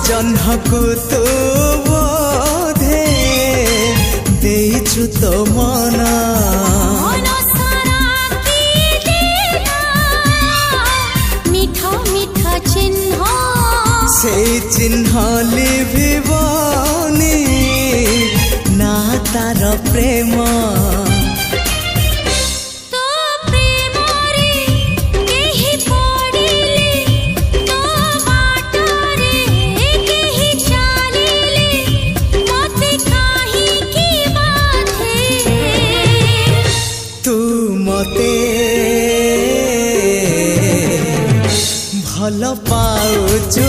जह्नकु तू बोधे देइछु तो मना से चिन्ह लिभिबनी ना तार प्रेम तू मते भल पाउछु